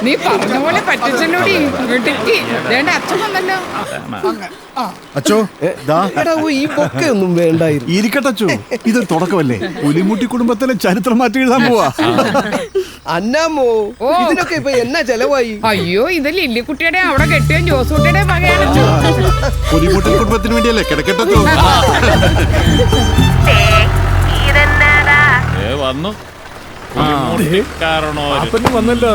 നീ പറഞ്ഞ പോലെ പറ്റിച്ചല്ലോടി. വേണ്ട അച്ഛൻ വന്നല്ലോ. അച്ചോ ഈ പൊക്കെയൊന്നും വേണ്ടായിരുന്നു. ഇരിക്കട്ടെ അച്ചോ, ഇത് തുടക്കമല്ലേ. പുലിമുട്ടി കുടുംബത്തിലെ ചരിത്രം മാറ്റി എഴുതാൻ പോവാ. അന്നാമോ ഇതിനൊക്കെ ഇപ്പൊ എന്നാ ചെലവായി? അയ്യോ ഇത് ലില്ലിക്കുട്ടിയുടെ അവിടെ കെട്ടിയ ജോസൂട്ടിയുടെ വകയാണ്. പുലിമുട്ടി കുടുംബത്തിന് വേണ്ടിയല്ലേ കിടക്കട്ടെ. വന്നു വന്നല്ലോ.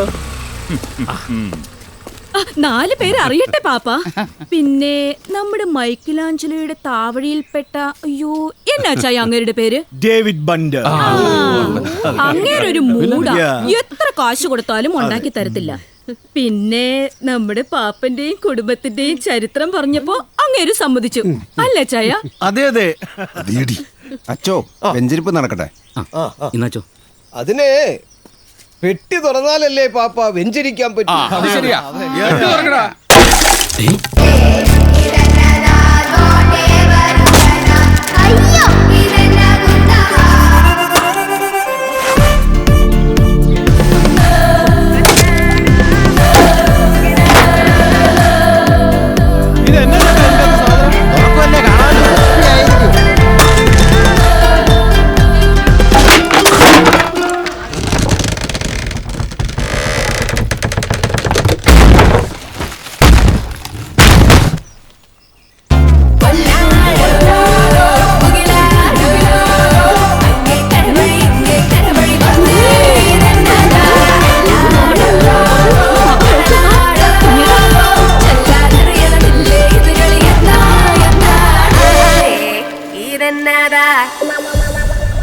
4 പേര് അറിയട്ടെ പാപ്പ. പിന്നെ നമ്മുടെ മൈക്കിലാഞ്ചലോയുടെ താവഴിയിൽപ്പെട്ട അയ്യോ എന്നാച്ചായ അങ്ങേരുടെ പേര്? ഡേവിഡ് ബണ്ടർ. അങ്ങേരൊരു മൂടാ, എത്ര കാശ് കൊടുത്താലും ഉണ്ടാക്കി തരത്തില്ല. പിന്നെ നമ്മുടെ പാപ്പന്റെയും കുടുംബത്തിന്റെയും ചരിത്രം പറഞ്ഞപ്പോ അങ്ങേര് സമ്മതിച്ചു അല്ലേ ചായ? അതെ അതെ. അച്ചോ വെഞ്ചരിപ്പ് നടക്കട്ടെ. ഇന്നാച്ചോ അതിനെ പെട്ടി തുറന്നാലല്ലേ പാപ്പ വെഞ്ചരിക്കാൻ പറ്റും. ശരിയാ.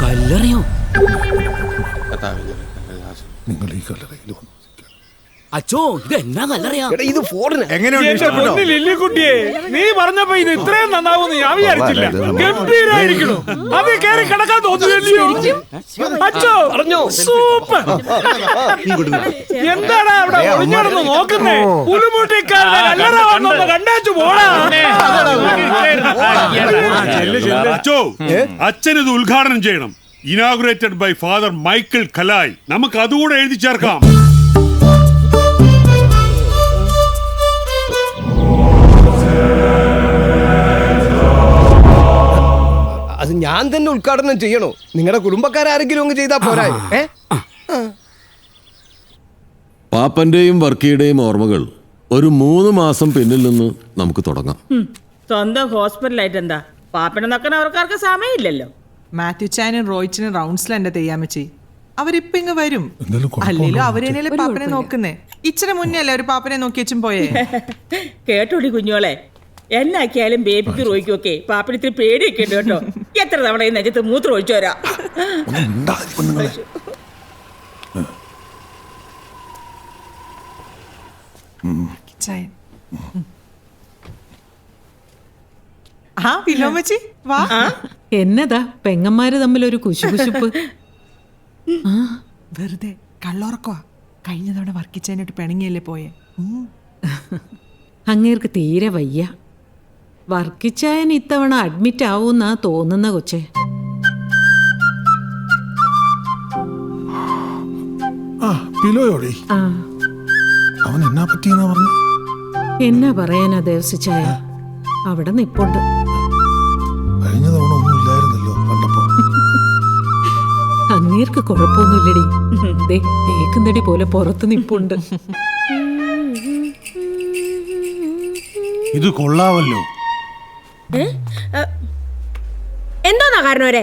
കല്ലറിയോ? നിങ്ങൾ ഈ കല്ലറയിൽ വന്നു. അച്ചോ ഇത് എന്നാ കല്ലറിയാ? ഇത് ഫോറിന് ലില്ലിക്കുട്ടിയെ നീ പറഞ്ഞപ്പോ ഇത് ഇത്രയും നന്നാവുമെന്ന് ഞാൻ വിചാരിച്ചില്ല. ഗംഭീരായിരിക്കണു. അത് കേറി കിടക്കാൻ തോന്നുന്നില്ലയോ? അച്ചോ സൂപ്പർ. എന്താണ് അവിടെ ഒളിഞ്ഞാണെന്ന് നോക്കുന്നേ? പുലിമുട്ടിക്കാരുടെ കല്ലറ വന്നൊന്ന് കണ്ടാച്ചു പോടാ. അച്ഛനിത് ഉദ്ഘാടനം ചെയ്യണം. Inaugurated by father Michael Kalai. നമുക്ക് അതുകൂടെ എഴുതി ചേർക്കാം. അത് ഞാൻ തന്നെ ഉദ്ഘാടനം ചെയ്യണോ? നിങ്ങളുടെ കുടുംബക്കാരെങ്കിലും അങ്ങ് ചെയ്താ പോരാ? പാപ്പന്റെയും വർക്കിയുടെയും ഓർമ്മകൾ ഒരു 3 മാസം പിന്നിൽ നിന്ന് നമുക്ക് തുടങ്ങാം. സ്വന്തം ഹോസ്പിറ്റലായിട്ട് എന്താ പാപ്പനെ നോക്കാൻ അവർക്കാർക്ക് സമയമില്ലല്ലോ. മാത്യു ചാനും റോയിച്ചിനും റൗണ്ട്സിൽ എന്റെ തെയ്യാമച്ചി അവരിപ്പൊ ഇങ്ങ് വരും. അല്ലെങ്കിലും അവരെന്നല്ലേ പാപ്പനെ നോക്കുന്നേ. ഇച്ചിരി മുന്നേ അല്ലേ ഒരു പാപ്പനെ നോക്കിയച്ചും പോയേ. കേട്ടോടി കുഞ്ഞോളെ, എന്നാക്കിയാലും ബേബിക്ക് റോയ്ക്കും ഒക്കെ പാപ്പന് ഇത്തിരി പേടിയൊക്കെ ഉണ്ട് കേട്ടോ. എത്ര തവണ ഈ നെഞ്ചത്ത് മൂത്രം ഒഴിച്ചു വരാ. എന്നതാ പെങ്ങന്മാര് തമ്മിലൊരു കുശുകുശുപ്പ്? വെറുതെ കള്ളോറക്കവാ. കഴിഞ്ഞ തവണ വർക്കിച്ചതിനോട്ട് പിണങ്ങിയല്ലേ പോയെ. അങ്ങേർക്ക് തീരെ വയ്യ. വർക്കിച്ചായൻ ഇത്തവണ അഡ്മിറ്റ് ആവൂന്നാ തോന്നുന്ന കൊച്ചേ. അവൻ എന്നാ പറ്റിയെന്നാ പറഞ്ഞു? എന്നാ പറയാനാ ദേവസിച്ചായ, അവിടെ നിപ്പുണ്ട്. കഴിഞ്ഞ തവണ ഒന്നും ഇല്ലായിരുന്നല്ലോ കണ്ടപ്പോ. അങ്ങേർക്ക് കുഴപ്പമൊന്നുമില്ലടി. തേക്കുന്നടി പോലെ പുറത്ത് നിപ്പുണ്ട്. ഇത് കൊള്ളാവല്ലോ. എന്തോന്നാ കാരണവരെ?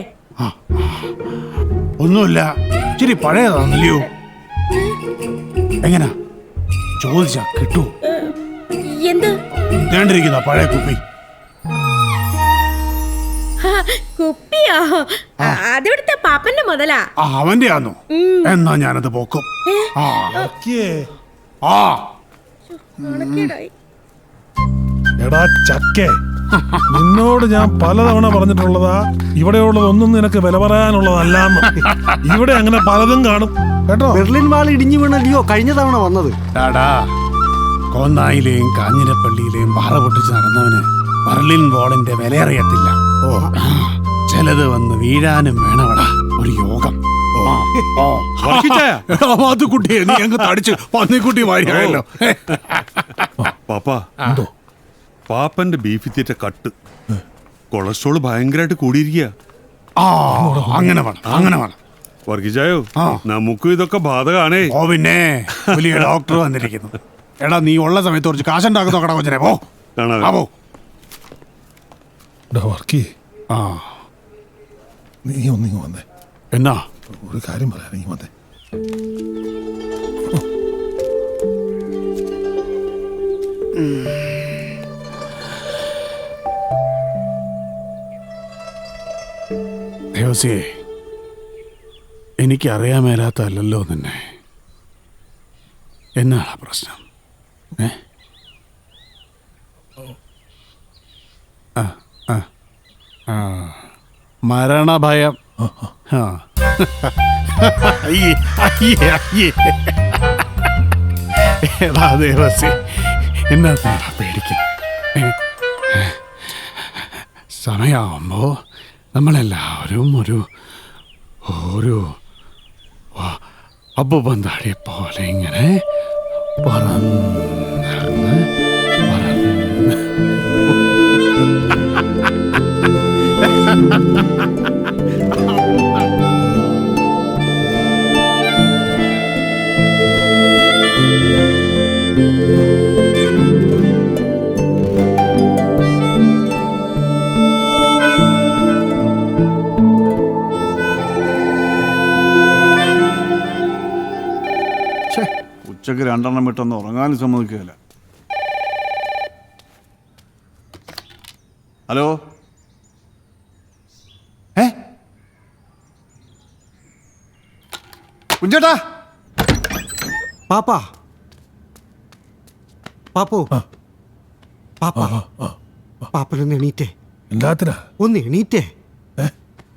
ഒന്നുമില്ല, ഇച്ചിരി പഴയതാണല്ലയോ. എങ്ങനാ ചോദിച്ചാ കിട്ടൂ? എന്ത് വേണ്ടിരിക്കുന്ന പഴയ കുപ്പി? കുപ്പിയോ? അതിവിടുത്തെ പാപ്പന്റെ മുതലാ. അവന്റെ ആണോ? എന്നാ ഞാനത് പോക്കും. എടാ ചക്കേ, നിന്നോട് ഞാൻ പലതവണ പറഞ്ഞിട്ടുള്ളതാ ഇവിടെയുള്ളതൊന്നും നിനക്ക് വില പറയാനുള്ളതല്ലാന്ന്. ഇവിടെ അങ്ങനെ പലതും കാണും കേട്ടോ. ബെർലിൻ വാൾ ഇടിഞ്ഞു വീണല്ലയോ കഴിഞ്ഞ തവണ വന്നത്. കോന്നായിലെയും കാഞ്ഞിരപ്പള്ളിയിലെയും പാറ പൊട്ടിച്ച് നടന്നവന് ബെർലിൻ വാളിന്റെ വിലയറിയത്തില്ല. ചിലത് വന്ന് വീഴാനും വേണവടാ ഒരു യോഗം. വർക്കിച്ചായ മാത്തുക്കുട്ടിയെ നീ അങ്ങ് തടിച്ച് പന്നിക്കുട്ടി മാറിയായല്ലോ. പാപ്പ പാപ്പന്റെ ബീഫ് തീറ്റ കട്ട് കൊളസ്ട്രോൾ ഭയങ്കരമായിട്ട് കൂടിയിരിക്കുക. അങ്ങനെ വേണം. വർഗീച്ചായോ നമുക്കും ഇതൊക്കെ ബാധകാണേ. ഓ പിന്നെ വലിയ ഡോക്ടർ വന്നിരിക്കുന്നു. എടാ നീ ഉള്ള സമയത്ത് കുറച്ച് കാശുണ്ടാക്കുന്ന നോക്കടാ കൊച്ചനെ. പോ കാണാതെ. നീ ഒന്നിങ്ങ് വന്നേ. എന്നാ ഒരു കാര്യം പറയാൻ നീ വന്നേ. ദേവസിയെ എനിക്കറിയാൻ മേലാത്തല്ലോ നിന്നെ. എന്നാണ് പ്രശ്നം? മരണഭയം. എടാ ദേവസി, എന്നാ പേടിക്കുന്നു? സമയമാകുമ്പോ നമ്മളെല്ലാവരും ഒരു അപ്പുപന്താടിയെ പോലെ ഇങ്ങനെ പറന്ന് ഉച്ചക്ക് 2 എണ്ണം വിട്ടൊന്ന് ഉറങ്ങാനും സമ്മതിക്കുകയില്ല. ഹലോ, കുഞ്ചേട്ടാ. പാപ്പാ പാപ്പോ പാപ്പനൊന്ന് എണീറ്റേ. എല്ലാത്തിനാ ഒന്ന് എണീറ്റേ.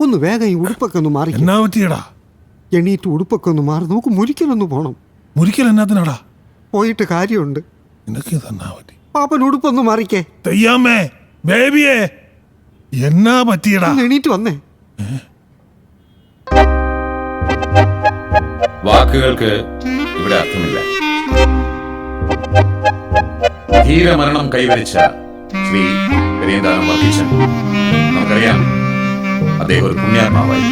ഒന്ന് വേഗം ഈ ഉടുപ്പൊക്കെ ഒന്ന് മാറി. എന്നാ പറ്റിയടാ? എണീറ്റ് ഉടുപ്പൊക്കെ ഒന്ന് മാറി. നമുക്ക് മുരിക്കലൊന്ന് പോണം. മുരിക്കൽ എന്നാത്തിനാടാ? പോയിട്ട് കാര്യമുണ്ട്. നിനക്ക് തന്നാ പറ്റി. പാപ്പൻ ഉടുപ്പൊന്ന് മാറിക്കേ. തെയ്യാമ്മേ, ബേബിയേ, എന്നാ പറ്റിയടാ? എണീറ്റ് വന്നേ. വാക്കുകൾക്ക് ഇവിടെ അർത്ഥമില്ല. ധീരമരണം കൈവരിച്ച ശ്രീ പെരിയന്താനം വർഗീച്ചൻ, നമുക്കറിയാം അദ്ദേഹം ഒരു പുണ്യാത്മാവായി.